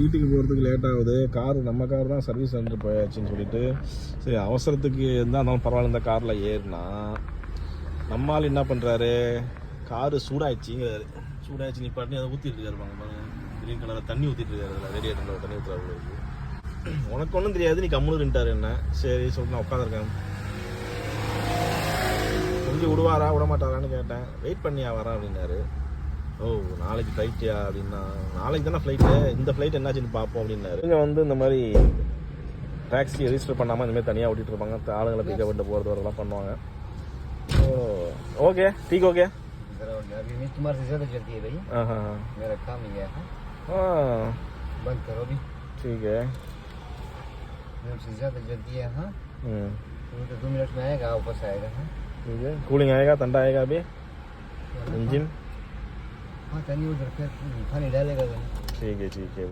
வீட்டுக்கு போகிறதுக்கு லேட் ஆகுது. நம்ம கார் தான் சர்வீஸ் சென்டர் போயாச்சுன்னு சொல்லிட்டு சரி அவசரத்துக்கு இருந்தாலும் பரவாயில்ல இந்த காரில் ஏறினா நம்மால் என்ன பண்ணுறாரு, காரு சூடாயிடுச்சுங்கிறாரு. சூடாயிடுச்சு நீ பாட்டு அதை ஊற்றிட்டு இருக்காரு. பாருங்க கிரீன் கலரில் தண்ணி ஊற்றிட்டு இருக்காரு. அதில் ரேடியேட்டரில் தண்ணி ஊற்றுறாரு. உனக்கு ஒன்றும் தெரியாது, நீ கம்முனுட்டாரு என்ன. சரி சொல்லிட்டு நான் உட்காந்துருக்கேன். கொஞ்சம் விடுவாரா விட மாட்டாரான்னு கேட்டேன். வெயிட் பண்ணியா வரேன் அப்படின்னாரு. ஓ நாளைக்கு ஃப்ளைட்டியா அப்படின்னா, நாளைக்கு தானே ஃப்ளைட்டு, இந்த ஃப்ளைட் என்னாச்சுன்னு பார்ப்போம் அப்படின்னாரு. இங்கே வந்து இந்த மாதிரி டாக்ஸி ரெஜிஸ்டர் பண்ணாமல் இந்த மாதிரி தனியாக ஓட்டிகிட்டு இருப்பாங்க. ஆளுங்களை பிக்கப் பண்ணிட்டு போகிறது வரலாம் பண்ணுவாங்க. ओके ठीक हो गया। अभी तुम्हारे से ज़्यादा जल्दी है भाई। हाँ हाँ हाँ मेरा काम ही है। हाँ बंद करो अभी। ठीक है। मेरे से ज़्यादा जल्दी है। हाँ तो 2 मिनट में आएगा, वापस आएगा। हाँ ठीक है। कूलिंग आएगा, ठंडा आएगा अभी इंजन। हाँ तनी उधर फिर पानी डालेगा। ठीक है ठीक है।